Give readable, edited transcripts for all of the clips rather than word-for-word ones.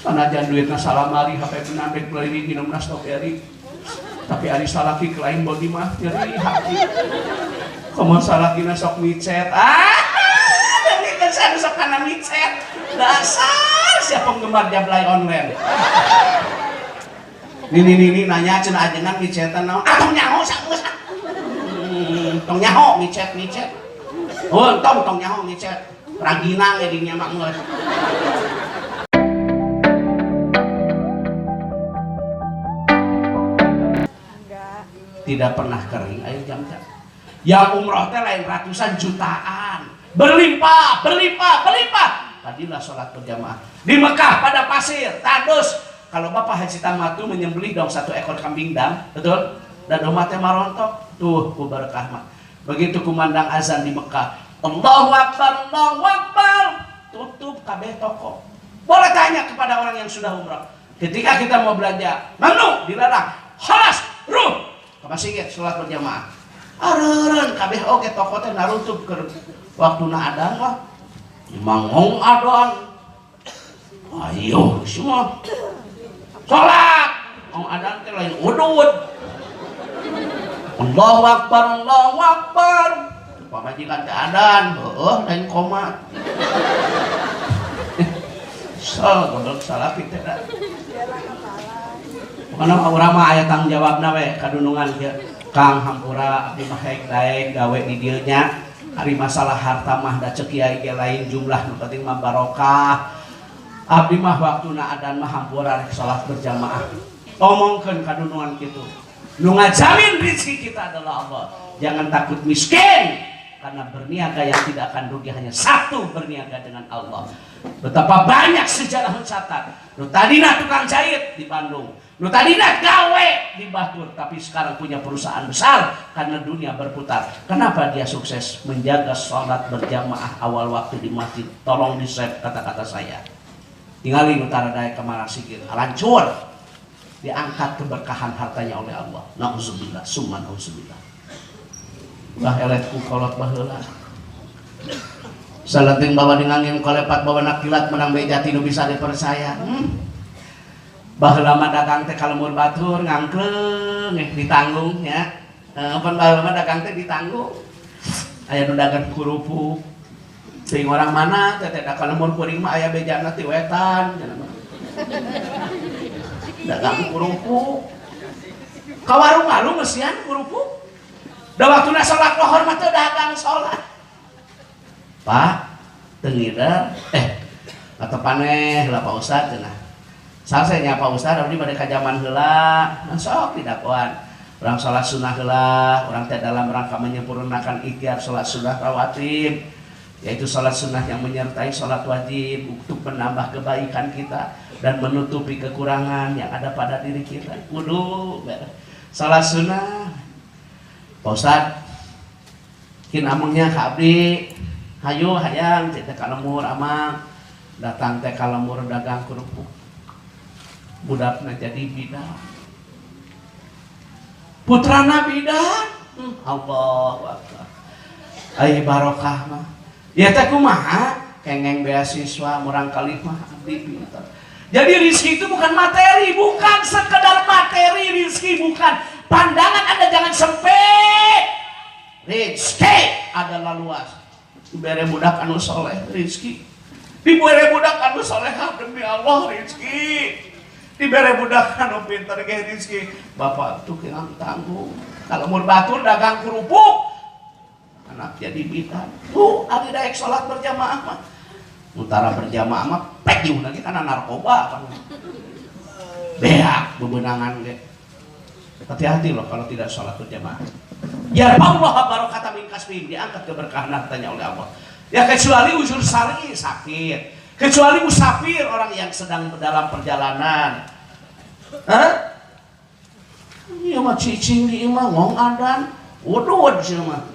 Sanajan duitna salamari HP penandek beli minumna strawberry. Tapi ari salaki lain body mah nyeri hati. Komo salakina sok micet. Tapi kesan sok kana micet. Dasar siapa penggemar jablay online. Nini nanya cenah ajengan micetan naon? Tong nyaho sageus. Tong nyaho micet. Oh, tong nyaho micet. Ragina ge dinya mah geus. Tidak pernah kering ayo jam-jam. Yang umroh teh lain ratusan jutaan. Berlimpah. Tadilah sholat berjamaah. Di Mekah pada pasir, tandus. Kalau Bapak Haji Tamatu menyembelih dong 1 ekor kambing dam, betul? Dan umatnya marontok. Tuh, ku berkah mah. Begitu kumandang azan di Mekah. Allahu Akbar, Allahu Akbar. Tutup kabeh toko. Boleh tanya kepada orang yang sudah umroh. Ketika kita mau belanja, mamnu dilarang. Khalas, ruh. Masih ingat sholat berjamaah. Areureun kabeh oge toko teh narutup keur waktuna adzan mah. Mangong adzan. Ayo semua. Sholat. Mau adzan teh lain udud. Allahu Akbar, Allahu Akbar. Pamajikan teh adzan, heueuh lain komat. Godok salah kita dah. Karena urang mah aya tanggung jawabna we kadunungan ieu. Kang hampura abdi mah daek gawe di dieu nya. Ari masalah harta mah da ceuk kiai ge lain jumlah nu penting mah barokah. Abdi mah waktuna adzan mah hampura rek salat berjamaah. Omongkeun kadunungan kitu. Nu ngajamin rezeki kita adalah Allah. Jangan takut miskin. Karena berniaga yang tidak akan rugi hanya satu, berniaga dengan Allah. Betapa banyak sejarah mencatat. Nu tadina tukang jahit di Bandung, nu tadina gawe di Batur, tapi sekarang punya perusahaan besar karena dunia berputar. Kenapa dia sukses? Menjaga sholat berjamaah awal waktu di masjid. Tolong di-save kata-kata saya. Tinggalin utara daya kemana sikit, hancur. Diangkat keberkahan hartanya oleh Allah. Nauzubillah, summa nauzubillah. Lah eletku kolot baheula. Salating bawa dingangin kolepat bawa nakilat menang bejati nu bisa dipercaya. Baheula mah dagang teh ka lembur batur ngangkleung ditanggung nya. Pan baheula mah dagang teh ditanggung. Aya nu dagang kurupuk. Teuing orang mana teh da ka lembur kuring mah aya bejana ti wetan. Dagang kurupuk. Ka warung alung meusian kurupuk. Da waktuna salat lohor mah teu dagang salat. Pak, teu ngidar. Atuh paneh heula Pak Ustad cenah. Salse nya Pak Ustad abdi bade ka jaman heula, sok didakwaan. Urang salat sunah heula, urang teh dalam rangka menyempurnakan ikhtiar salat sunah rawatib, yaitu salat sunah yang menyertai salat wajib untuk menambah kebaikan kita dan menutupi kekurangan yang ada pada diri kita. Kudu salat sunah. Pak Ustad, kin amengnya ka abdi, hayu hayang teh ka lembur amang, datang teh ka lembur dagang kerupuk. Budakna jadi bidan. Putrana bidan. Allahu Akbar. Ai barokah mah. Ya teh kumaha? Kengeng beasiswa murang kali mah abdi pinter. Jadi rezeki itu bukan materi, bukan sekedar materi, rezeki bukan. Pandangan Anda jangan sempit. Rezeki adalah luas. Dibere budak anu soleh rezeki. Dibere budak anu solehah demi Allah rezeki. Dibere budak anu pinter ge rezeki. Bapak tuh yang tanggung. Kalau mur batur dagang kerupuk. Anak jadi bidan. Tuh ari daek salat berjamaah mah. Utara berjamaah mah pek dieu lagi kana narkoba kan. Beak bebenangan ge. Hati-hati loh kalau tidak sholat berjamaah. Ya Allah barokatan min kasbihim, diangkat keberkahan hartanya oleh Allah. Ya kecuali uzur syar'i sakit, kecuali musafir orang yang sedang dalam perjalanan. Iya mah cicing di imah ngong adan, udud sih mah.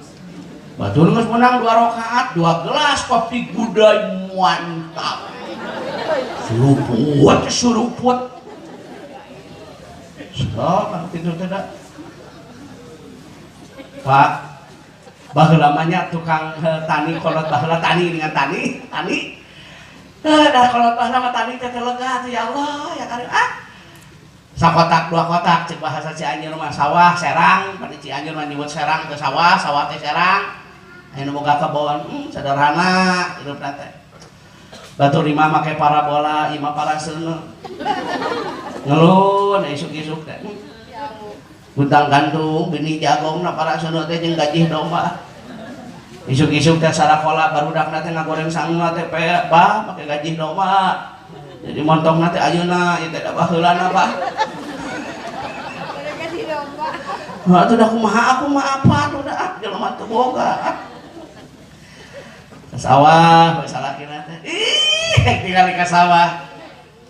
Batur geus menang 2 rakaat, 2 gelas kopi gudai mantap. Suruput. Oh, kan tidur tidak. Pak, baheula mah nya tukang tani kolot baheula tani dengan tani. Dah kalau nama tadi teh lega tuh ya Allah ya kali sakotak dua kotak cek bahasa Cianjur mah sawah serang pada Cianjur mah nyebut serang ke sawah sawah teh serang anu boga kebon sederhana hidup teh batu lima make parabola ima paraseuna ngelun isuk-isuk teh guntang gantung bini jagongna paraseuna teh jeung gajih domba isuk-isuk teh sarakola barudakna teh ngagoreng sangguna teh bah make gajih domba jadi montong nanti ayeuna ieu teh da baheulana bah gajih domba atuh da kumaha aku mah apa atuh da jelema teu boga sawah basa lakina teh tinggal ka sawah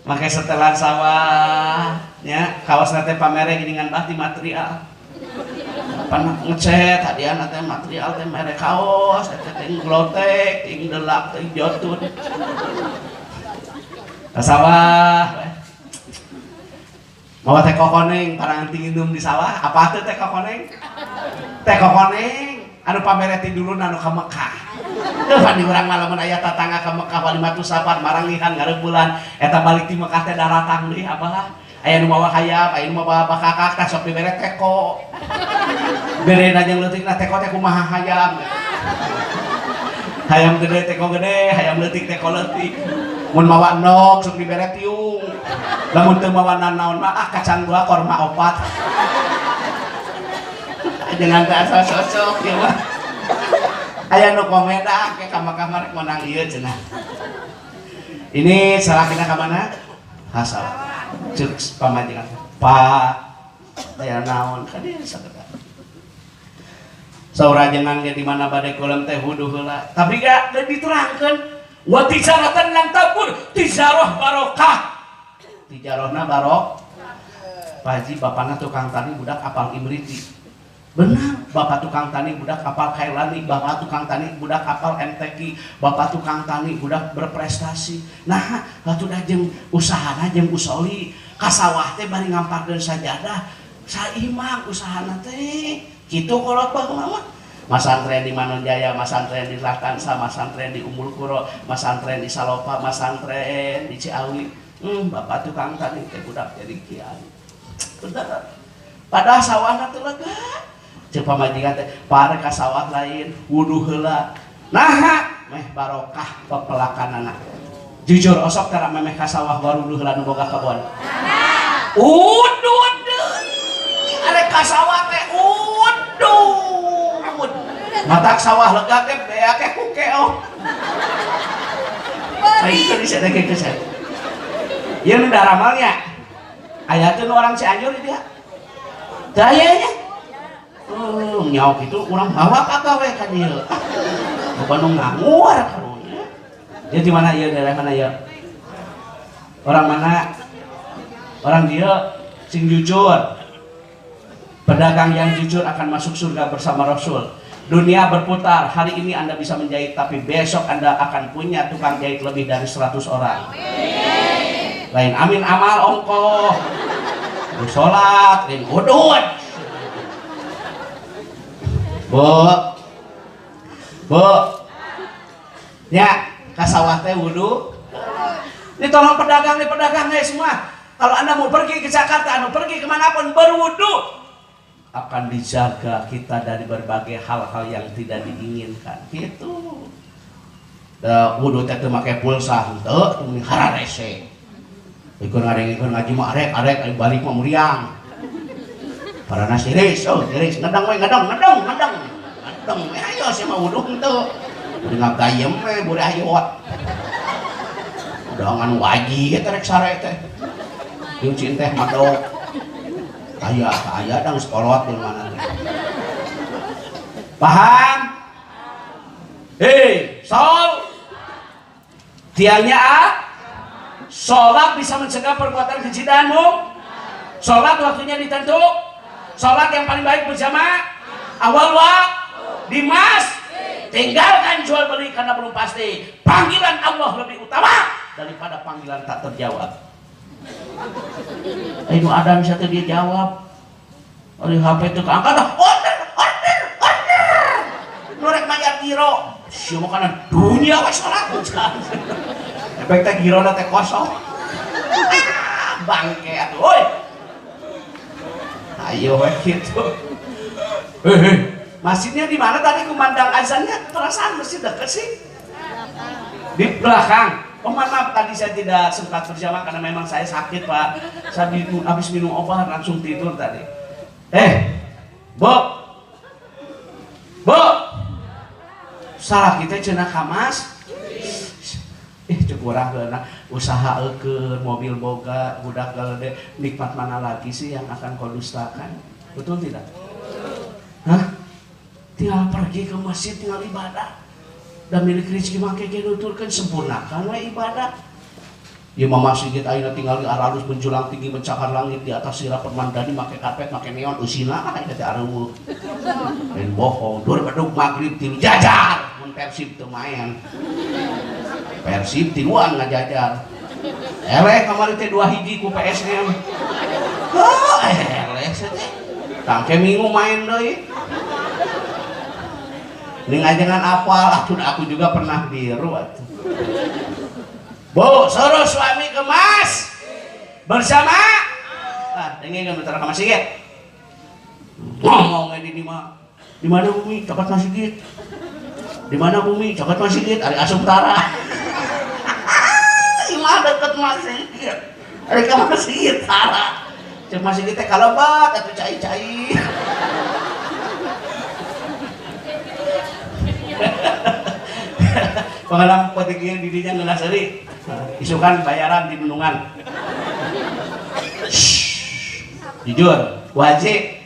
make setelan sawah nya kaosna teh pamere geuningan bahti material pan ngecat hadiahna teh material teh mere kaos teh ting glotek ting delak ting jotun ka sawah mawa teh kokoneng parangan tinginum di sawah apa teh teh kokoneng anu pamere ti dulu anu ka Mekah pan di urang mah lamun aya tatangga ka Mekah Walimatus Safar marangihan ngarebulan eta balik ti Mekah teh daratang deui apalah aya nu mawa hayam aya nu mawa bakakak tah sok dibere teko berena jeung leutikna teko teh kumaha hayam gede teko gede hayam leutik teko leutik mun mawa endog sok dibere tiung lamun teu mawa naon mah kacang dua korma opat jangan tak sosok ya mah aya nu komeda ke kamar-kamar menang ieu cenah ini salakina ka mana hasal cek pamajikan pak aya naon ka dieu sageda saurajengan ge di mana bade kulam teh wudu heula tapi gak diterangkeun wa tijaratan lam tabur tijarah barokah tijarahna barok Pak Haji bapakna tukang tani budak apal imriti benar bapak tukang tani budak kapal Kailani bapak tukang tani budak kapal MTQ bapak tukang tani budak berprestasi nah batu dah jeung usahana jeung usoli kasawah teh bari ngamparkeun sajadah saimang usahana teh kitu kolot baheula mah masantren di Manonjaya masantren di Lakansa masantren di Ummul Qura masantren di Salopa masantren di Ciawi bapak tukang tani teh budak jadi kiai bener padahal sawahna teh lega cek pamajikan teh pare ka sawah lain wudu heula nah meh barokah pepelakanana jujur osok tara memeh ka sawah warudu heula nu boga kebon udud arek ka sawah teh udud matak sawah lega teh bea ke kukeo baik tadi saya teh ke ieu nu daramalnya aya teh nu orang Cianjur dia dayanya nyaok itu urang bawa kagawe ka dieu. Bandung nganguar karunya. Dia di mana ieu daerah mana ieu? Orang mana? Orang dia sing jujur. Pedagang yang jujur akan masuk surga bersama Rasul. Dunia berputar, hari ini Anda bisa menjahit tapi besok Anda akan punya tukang jahit lebih dari 100 orang. Amin. Lain amin amal ongkoh. Salat, lain udud. Bu, ya kasawah teh wudu. Ini tolong pedagang semua. Kalau Anda mau pergi ke Jakarta, Anda pergi kemanapun berwudu, akan dijaga kita dari berbagai hal-hal yang tidak diinginkan. Gitu. Wudu teh teu make pulsa, teu hararese. Ikun ngaji mah arek balik mah muriang. Para nasiris, ngedang we ngedang. Ayo sih mah wudu henteu. Bari ngagayem we buri hayot. Udangan waji eta rek sare teh. Nyuci teh madok. Aya dang sekolot di mana teh. Paham? Sol. Tianya sholat bisa mencegah perbuatan keji danmu. Sholat waktunya ditentu. Sholat yang paling baik berjamaah awal Dimas tinggalkan jual beli karena belum pasti. Panggilan Allah lebih utama daripada panggilan tak terjawab. Ini ada misalnya dia jawab oleh HP itu keangkat order nurek mayat giro siapa kanan dunia wes sholat efek teh girona teh kosong. Bangke atuh, woi. Ayo gitu. Masjidnya di mana tadi kumandang azannya? Perasaan masjid dekat sih. Di belakang. Oh maaf tadi saya tidak sempat berjamaah karena memang saya sakit Pak. Saya habis minum obat langsung tidur tadi. Bu, salah kita cenah kamas. Cukup orang kena usaha ke mobil boga budak galede nikmat mana lagi sih yang akan kau dustakan? Betul tidak? Hah? Tinggal pergi ke masjid tinggal ibadah. Dan milik rezeki make ge nuturkeun sempurnakan we ibadah. Ieu mah masjid ayeuna tinggal di aralus menjulang tinggi mencakar langit di atas sirah permandani make karpet make neon usina eta teh areueuh. Lain bohong, dur bedug magrib tilu jajar mun Persib teu main. Persib tiluan ngajajar. Eleh kamari teh 2 hiji ku PSM. Oh, eleh teh. Tangke minggu main deui. Ning ajengan apal, aku juga pernah biru atuh. Bu, suruh suami kemas bersama. Dengerin bentar ke masjid. Ngomongnya di mana Bumi? Cokot masjid. Di mana Bumi? Cokot masjid. Ari asup utara. Imah deket masjid. Ari ka masjid utara. Cek masjid teh kalobat atuh cai-cai. Pengalaman petinggian dirinya ngelasari isukan bayaran di Nunungan. Jujur wajib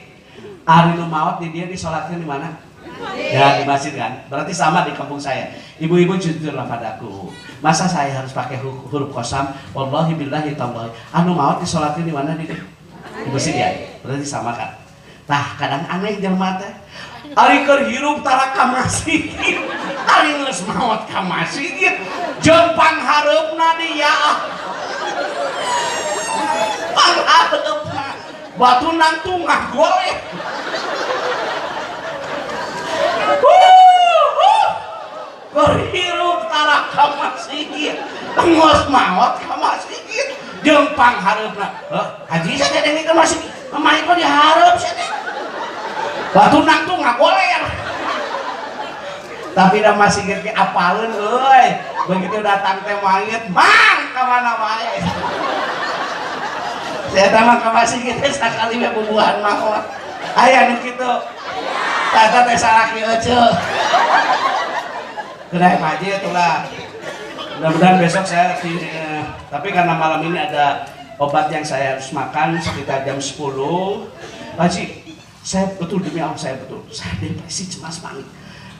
hari nu maot di dia disolatkan di mana? Ya di masjid kan, berarti sama di kampung saya. Ibu-ibu jujurlah padaku, masa saya harus pakai huruf kosam? Wallahi billahi tallahi anu maot disolatkan di mana? Di masjid ya, berarti sama kan? Nah kadang aneh jelema teh ari keur hirup tara ka masjid, ari geus maot ka masjid, jeung panghareupna dia. Panghareupna batu nang tungah goe. Keur hirup tara ka masjid, geus maot ka masjid, jeung panghareupna. Haji saya teh ke masjid, mamai kok dihareup saya teh. Batu nang tuh nggak boleh ya. Tapi dah masih gitu apalun, begitu datang teh mayit, bang kemana wae. Saya tamak ke masih gitu sekali ya bubuhan mah. Ayah nu kitu. Tata teh salaki euceul. Kedai haji itulah. Mudah-mudahan besok saya tapi karena malam ini ada obat yang saya harus makan sekitar jam 10. Haji, saya betul demi Allah saya depresi cemas panik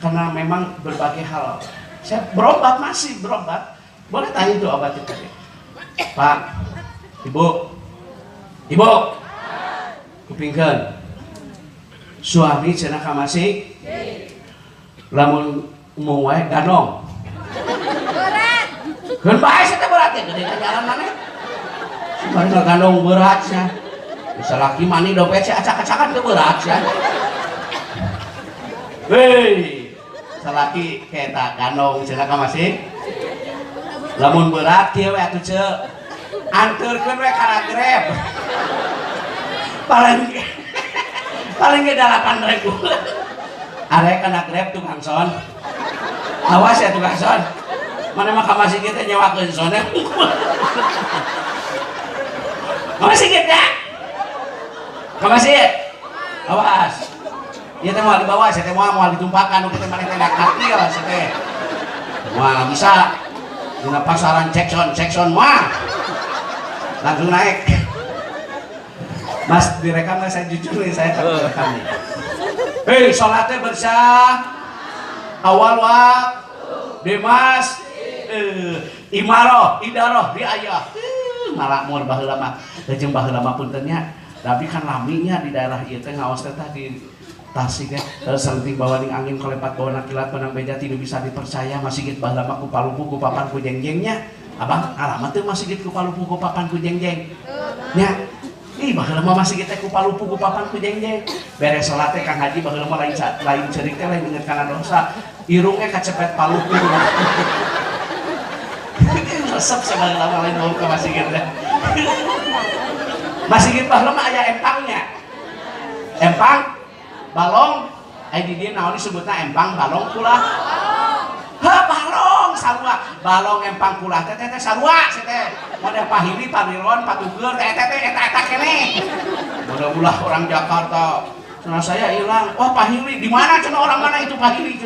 karena memang berbagai hal. Saya berobat masih berobat. Boleh tanya itu obat itu tadi. Pak, ibu, kupingkeun. Suami cenah ka masih. Lamun mau wae ganong. Berat. Keun bae teh berat teh gede jalan maneh. Sumpah ganong berat nya. Bisa laki mani dompet sih acak-acakan ke berat ya. Weh, salaki kita ganong celaka masih. Lamun berat kieu we atuh ceuk. Anturkeun we kana Grab. Paling ge 8.000. Are kana Grab tukang son. Awas ya tukang son. Mana mah ka masih kita nyewakeun sonnya. Masih kita. Kamasih, awas. Dia teh mau di bawah, saya teh mau ditumpahkan, kita mana teh katil, saya teh. Wah bisa. Dina pasaran cekson mah. Langsung naik. Mas direkam lah saya jujur nih saya tak rekam nih. Hei sholatnya bersah. Awal waktu. Dimas. Idaroh di ayah. Malah mau baheula mah. Lajeng baheula mah puntennya. Tapi kan laminya di daerah ieu teh ngaos teh di Tasik ya, saling bawa ning angin kolepat bawa nakilat menang beja tidak bisa dipercaya masih gitu baheula mah ku palupu ku papan ku jengjengnya. Abang alamat teh masih gitu ku palupu ku papan ku jengjeng. Nya, ih baheula mah masih gitu ku palupu ku papan ku jengjeng. Beres salat teh Kang Haji baheula mah lain ceurik teh lain inget kana dosa. Irungnya kacepet palupu. resep sebagai lama lain mau ke masih gitu. Masih gitu baheula mah aya empangnya. Empang, balong, di dia naon disebutna empang, balong, kulah. Ha, balong, sarua, balong, empang, kulah, teh sarua, teh. Mode pahili, paniron, patuger, teh eta kene. Mudah-mudah orang Jakarta. Cenah saya hilang. Wah, pahili, di mana cenah orang mana itu pahili?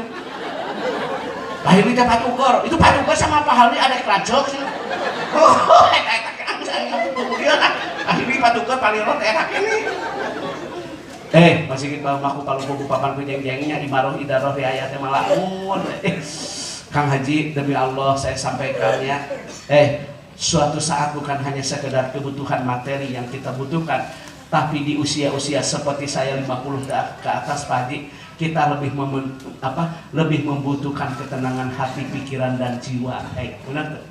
Pahili teh patuger. Itu patuger sama pahili ada kerajok sih. Oh, eta kene saya. Kemudian pahili, patuger, paniron, eta kene. Masih kita maku palu buku papan kujeng-jengnya imaroh idaroh riayatnya malamun. Kang Haji, demi Allah saya sampaikannya. Suatu saat bukan hanya sekedar kebutuhan materi yang kita butuhkan, tapi di usia-usia seperti saya 50 ke atas Pak Haji, kita lebih membutuhkan ketenangan hati, pikiran dan jiwa. Benar tuh?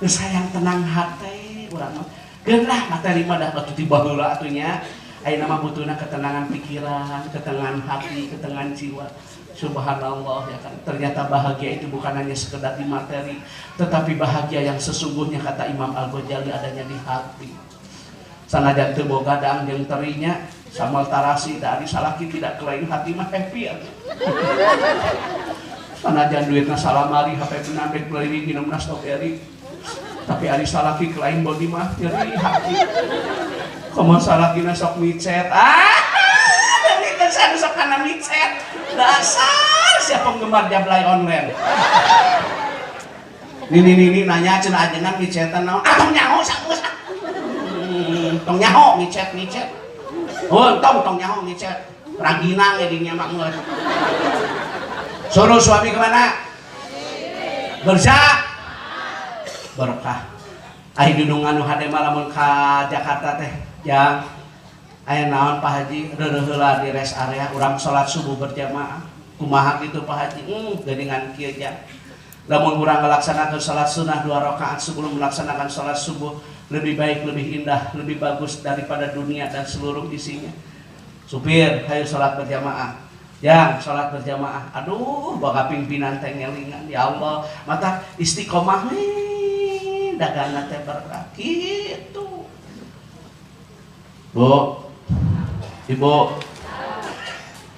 Sayang tenang hati, urang mah. Geunah materi mah dah batu tiba heula atunya. Ayo nama butuhna ketenangan pikiran, ketenangan hati, ketenangan jiwa. Subhanallah ya kan. Ternyata bahagia itu bukan hanya sekedar di materi, tetapi bahagia yang sesungguhnya kata Imam Al-Ghazali adanya di hati. Sanajan teu boga daang jeung terinya, samal tarasi dari salaki tidak kelain hati mah happy atuh. Sanajan duitna salamari HP penambek beli minumna strawberry. Tapi ari salaki kelain body mah nyeri hati. Komo salakina sok micet. Dari kesan sok kana micet. Dasar siapa penggemar jablay online. Ini nanya cenah ajengan micetan naon? Tong nyaho sageus. Tong nyaho micet. Oh, tong nyaho micet. Raginang ya dinya mak ngeus. Suruh suami kemana? Berkah. Ai dudungan nu hade malamun ka Jakarta teh. Yang aya naon Pak Haji reureuh heula di rest area urang salat subuh berjamaah kumaha kitu Pak Haji geuningan kieu ja lamun urang ngalaksanakeun salat sunah 2 rakaat sebelum melaksanakan salat subuh lebih baik, lebih indah, lebih bagus daripada dunia dan seluruh isinya. Supir hayu salat berjamaah, yang salat berjamaah. Aduh boga pimpinan teh ngelingan ya Allah mata istiqomah nih dagangan teh berkah kitu. Bu, Ibu,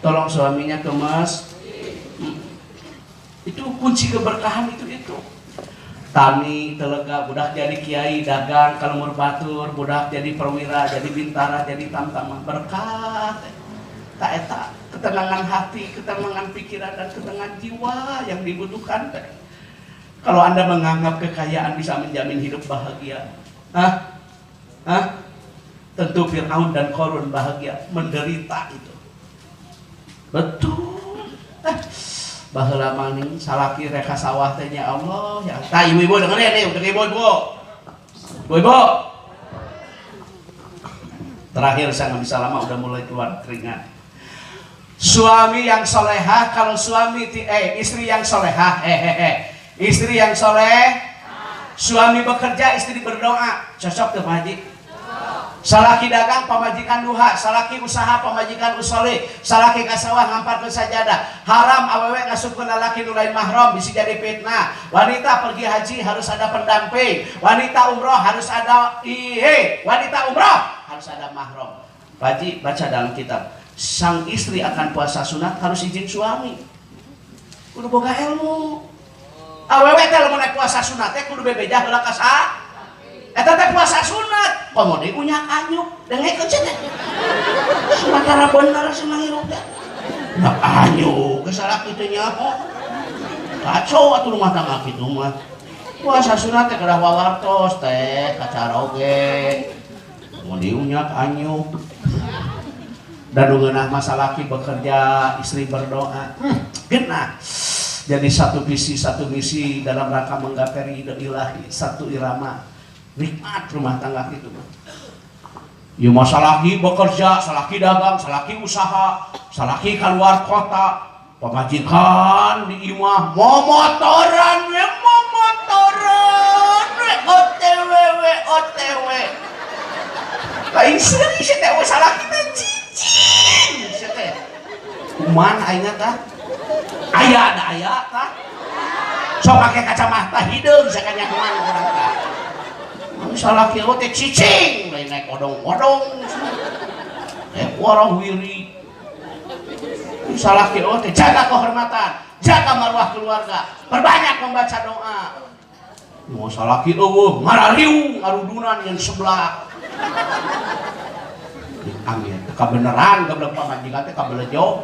tolong suaminya kemas. Itu kunci keberkahan itu. Tani, telega, budak jadi kiai, dagang, kalumur batur, budak jadi perwira, jadi bintara, jadi tamtama. Berkah. Tak eta, ketenangan hati, ketenangan pikiran dan ketenangan jiwa yang dibutuhkan. Kalau Anda menganggap kekayaan bisa menjamin hidup bahagia, tentu Fir'aun dan Qarun bahagia, menderita itu. Betul. Baheula maning salaki reka sawah teh nya Allah ya. Tah ibu-ibu dengerin nih, untuk ibu-ibu. Ibu-ibu. Terakhir saya nggak bisa lama udah mulai keluar keringat. Suami yang solehah, kalau istri yang solehah, istri yang soleh, suami bekerja, istri berdoa, cocok tuh Pak Haji. Salaki dagang pamajikan duha, salaki usaha pamajikan usoli, salaki kasawah ngamparkeun sajadah. Haram awewe ngasupkeun lalaki nu lain mahram bisa jadi fitnah. Wanita pergi haji harus ada pendamping. Wanita umroh harus ada wanita umroh harus ada mahram. Haji baca dalam kitab, sang istri akan puasa sunat harus izin suami. Kudu boga ilmu. Awewe teh lamun puasa sunat teh kudu bebeja heula ka sa. Eta teh puasa sunat, komo deui unyak anyuk, dengekeun cenah. Sementara bener cenah hirup teh. Da anyuk geus salaki teh nyaho. Kacau atuh rumah tangga kitu mah. Puasa sunat teh kedah wawartos teh, kacaroge. Komo deui unyak anyuk. Dan ngeunah masa laki bekerja, istri berdoa. Genah. Jadi satu misi dalam rangka menggapai ridho ilahi, satu irama. Nikmat rumah tangga itu. Ya masalaki bekerja, salaki dagang, salaki usaha, salaki keluar kota, pemajikan di imah, momotoran, OTW. Lain sih teh salaki teh cicing, teh. Kuman ayeuna tah? Aya tah? so pakai kacamata hidung sakanya kuman kurang tah salah kieu teh cicing lain naik odong-odong warah wiri salah kieu teh jaga kehormatan jaga marwah keluarga perbanyak membaca doa mau salah kieu marariung ngarudunan yang sebelah angin teka beneran goblok pamajikan teh kabelejo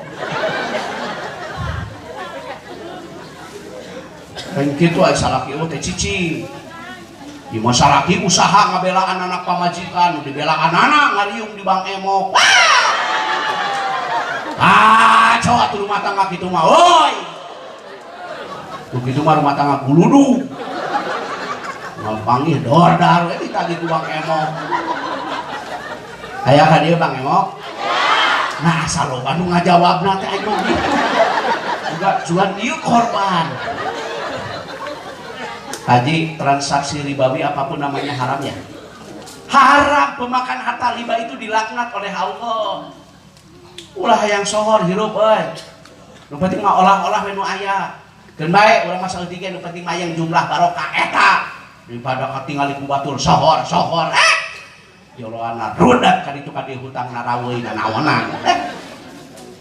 kan kitu aya salaki teh cicing di masalaki usaha ngabelaan anak pamajikan dibelaan anak ngariung di Bang Emok coba tuh rumah tangga kitu mah oi tuh kitu mah rumah tangga guludu ngapanggih dordar we ditagih ku Bang Emok aya ka dieu Bang Emok nah saloba nu ngajawabna teh aing juga cuan ieu korban Haji, transaksi ribawi apapun namanya haram ya? Haram, pemakan harta riba itu dilaknat oleh Allah. Ulah yang sohor hirup euy. Nu penting mah olah-olah menu aya. Keun bae urang mah saeutik nu penting mah yang jumlah barokah eta. Daripada katingali ku batur sohor. Joloana rudak ka ditu ka dieu hutang naraweuina naonan.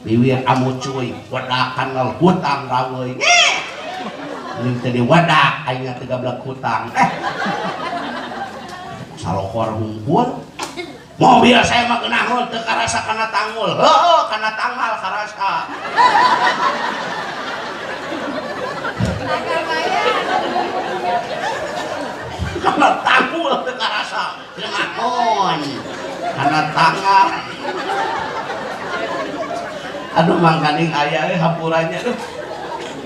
Biwir amu cuy, wadakan hutang raweuy. Ini tadi wadah, aingnya 13 hutang. Salokor hungkul. Mobil saya mah kenahul, teu karasa kana tangul. Heuh, kana tanggal karasa. Kana tangul teu karasa. Kenahon. Kana tanggal. Aduh mangkaning aya euy hampurannya tuh.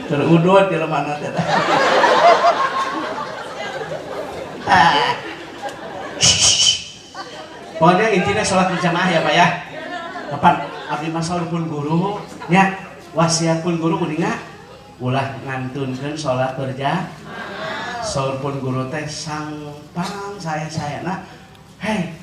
Terudut di lemana teh. Pokoknya intinya sholat berjamaah ya Pak ya. Kapan abdi mah saurpun guru nya wasiatpun guru kuninga ulah ngantunkeun sholat berjamaah. Saurpun guru teh sangpang saya-sayana hei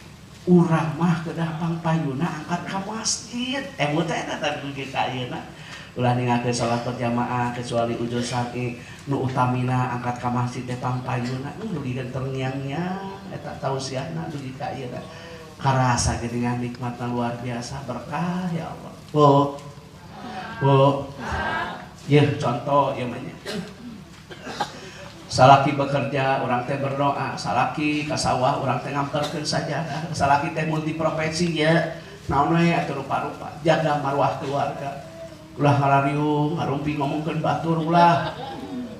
urang mah kedah pangpayuna angkat ka masjid. Emu teh eta teh kita ayeuna. Ulah ningakeun salat berjamaah kecuali ujul saki nu utamina angkat ka masjid teh pangpayuna dugikeun terngiang-ngiang eta tausiahna dugi ka ieu teh karasa geuningan nikmatna luar biasa berkah ya Allah. Bu yeuh contoh ieu mah salaki bekerja urang teh berdoa salaki ka sawah urang teh ngamperkeun sajadah salaki teh multiprofesi ya naon we atuh rupa-rupa jaga marwah keluarga ulah ngarariung ngarumpi ngomongkeun batur ulah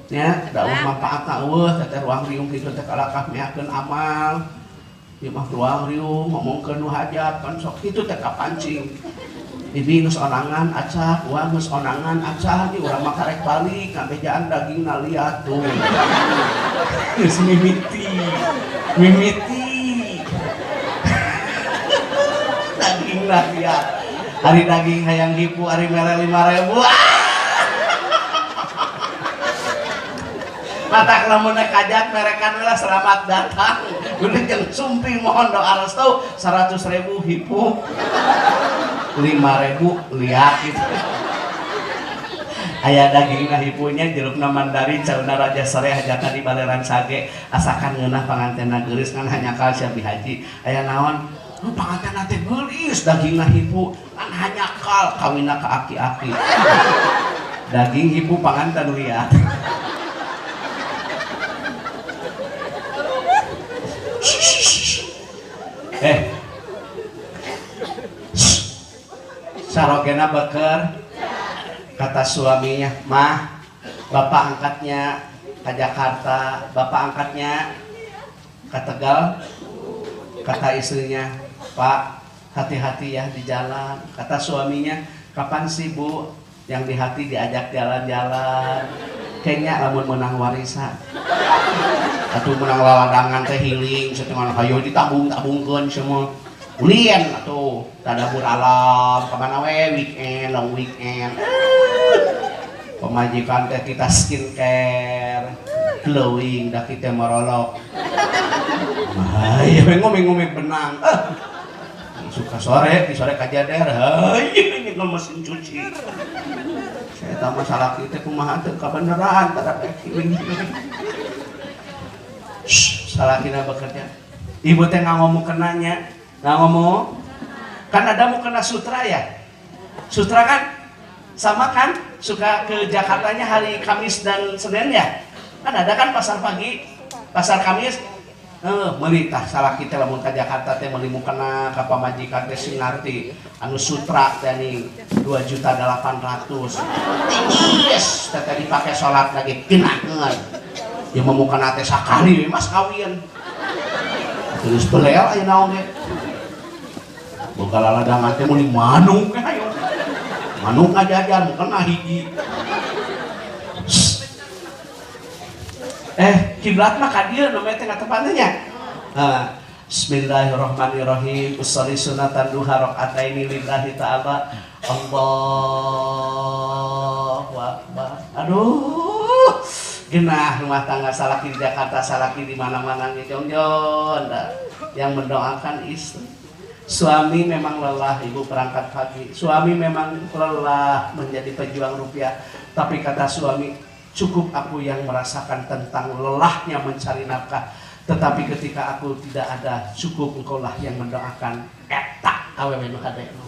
nya daun manfaatna eueuh teh ruang riung kitu teh kalakah meakeun amal ieu mah ruang riung ngomongkeun nu hajat kan sok kitu teh kapancing bibi geus onangan acah uang geus onangan acah di urang mah karek balik ngabejaan dagingna liat tuh geus mimiti dagingna liat hari daging hayang hipu hari mere 5.000 matak lamun kajat merekan lah selamat datang udah jeung sumpi mohon doa restu 100.000 hipu 5.000 lihat gitu aya dagingna hipunya jerukna mandarin cauna raja sare hajatna di baleran sage asakan ngeunah pangantenna geulis ngan hanya kal sia bihaji aya naon pangantenna teh geulis dagingna hipu kan hanya kal kawinna ka aki-aki daging hipu panganten liat sarogena beker kata suaminya mah bapak angkatnya ke Jakarta bapak angkatnya ke Tegal kata istrinya Pak hati-hati ya di jalan kata suaminya kapan sih Bu yang di hati diajak jalan-jalan kayaknya lamun menang warisan atau menang laladangan teh healing setengah hayo ditabung-tabungkeun semua ulien atuh tadabur alam kemana we weekend long weekend pemajikan teh kita skincare glowing dah kita merolok ayo ngomong benang suka sore di sore kajader ini nyekel mesin cuci saya tahu masalah kita kumaha teu kabeneran tara kieuing salah kina bekerja ibu teh ngomong kenanya ngomong kan ada mau kena sutra ya sutra kan sama kan suka ke Jakartanya hari Kamis dan Senin ya kan ada kan pasar pagi pasar Kamis melitah salah kita lamun ka Jakarta teh meuli mukena ka pamajikan teh sing ngarti anu sutra teh ning 2.800.000 yes teh dipake salat lagi kenakeun ya memukena teh sakali mas kawin terus belel aya naon ge boga laladangan teh meuli manuk ayo manuk ngajajar mukena hiji kiblat mah ka dieu namanya teh ngatepantnya Bismillahirrahmanirrahim usolli sunatan duha rakaataini lillahi ta'ala Allahu akbar aduh genah rumah tangga salaki di Jakarta salaki di mana-mana ngejongjon yang mendoakan istri suami memang lelah ibu berangkat pagi suami memang lelah menjadi pejuang rupiah tapi kata suami cukup aku yang merasakan tentang lelahnya mencari nafkah tetapi ketika aku tidak ada cukup engkaulah yang mendoakan etak awewe nu kadek nu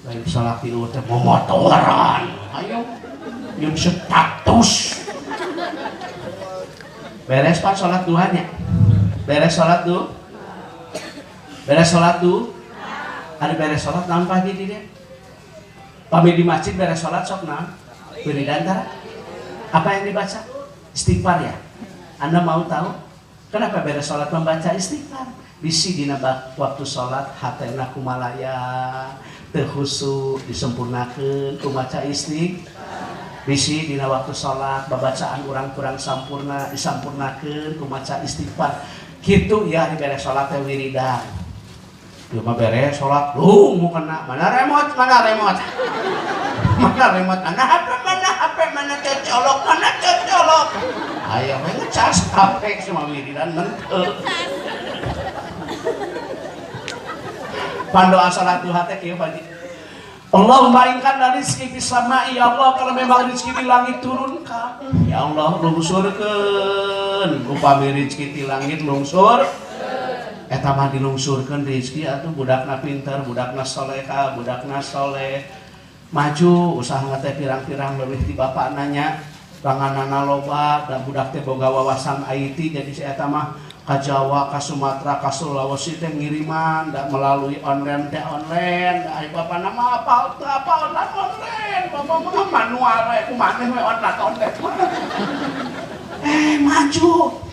lain salaki nu teh momotoran ayo yang status beres pak salat duhanya beres salat tuh ada beres salat naon pagi di dia pami di masjid beres salat sok naon beri dantara apa yang dibaca? Istighfar ya? Anda mau tahu? Kenapa beres sholat membaca istighfar? Bisi dina waktu sholat hatena kumalaya terhusu disempurnakan kumaca istighfar bisi dina waktu sholat babacaan urang kurang sampurna disampurnakan kumaca istighfar gitu ya di beres sholat teh wiridan cuma beres sholat mau kena mana remote mana cocolok ayo ngecas HP semua wiridan mentel pandoa salat duha teh kieu baji Allahumma in kana rizqi fis sama'i ya Allah kalau memang rezeki di langit turunkan ya Allah lungsurkeun upami rezeki di langit lungsur eta mah dilungsurkeun rezeki atuh budakna pinter budakna salehah budakna saleh maju usaha teh pirang-pirang leuwih ti bapak nanya ranganana loba da budak teh boga wawasan IT jadi si eta mah ka Jawa ka Sumatera ka Sulawesi teh ngiriman da melalui online da ari bapak nama apa online bapak mah manual we kumaha we online maju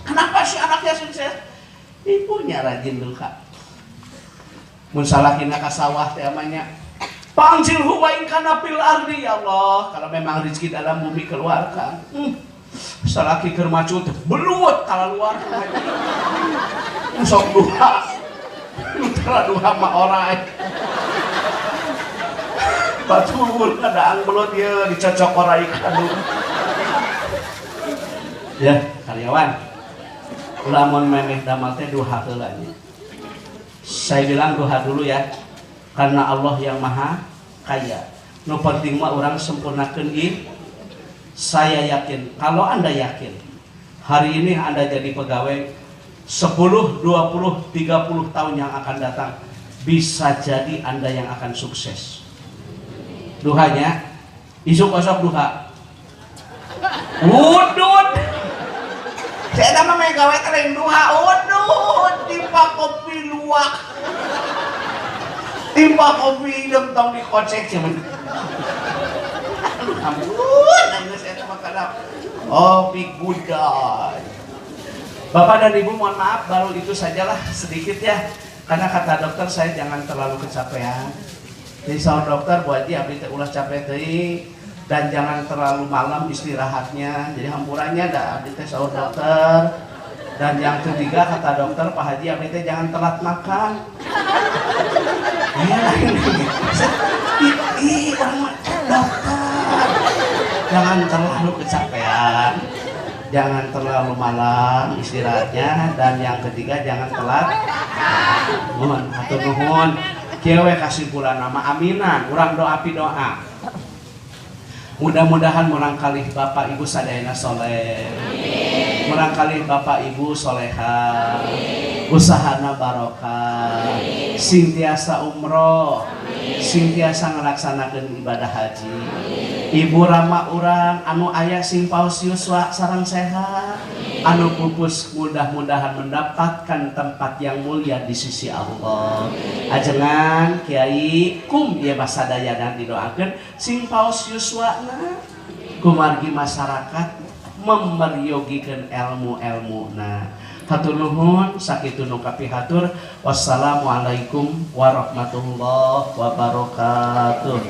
kenapa si anaknya sukses ibunya rajin duka mun salahina ka sawah teh amanya Pangjilhu wa in kana fil ardi ya Allah kalau memang rezeki dalam bumi keluarkan salaki keur maju teh beluet ka luar sok duha tara duha mah orae batul ada angbelut ieu dicocok orae kadu ya karyawan lamun memeh damal teh duha heula nya saya bilang duha dulu ya karena Allah yang maha kaya nu penting mah orang sempurnakeun saya yakin kalau anda yakin hari ini anda jadi pegawai 10, 20, 30 tahun yang akan datang bisa jadi anda yang akan sukses duhanya isuk kosok duha udut saya nama megawai kering duha udut timpa kopi luwak timpa kopi hidup tong dikocek cuman ampun nangis saya sama kadang kopi gudai Bapak dan Ibu mohon maaf baru itu sajalah sedikit ya karena kata dokter saya jangan terlalu kecapean jadi sama dokter buat dia abdi teh ulah capek teh dan jangan terlalu malam istirahatnya jadi hampurannya dah abdi teh sahur dokter dan yang ketiga kata dokter Pak Haji abdi teh jangan telat makan dokter jangan terlalu kecapean jangan terlalu malam istirahatnya dan yang ketiga jangan telat mohon atau nuhun kieu we kasimpulan nama aminan urang doa pidoa. Mudah-mudahan murang kalih Bapak Ibu sadayana soleh. Murang kalih Bapak Ibu soleha. Usahana barokah. Sintiasa umroh. Sintiasa ngelaksanakeun ibadah haji. Ibu rama urang anu aya sing paus yuswa sareng sehat. Anu pupus mudah-mudahan mendapatkan tempat yang mulia di sisi Allah. Ajengan Kiai kum ieu basadayana didoakeun sing paus yuswana kumargi masyarakat memeriyogikeun ilmu-ilmuna. Hatur nuhun sakitu nu kapihatur. Wassalamualaikum warahmatullahi wabarakatuh.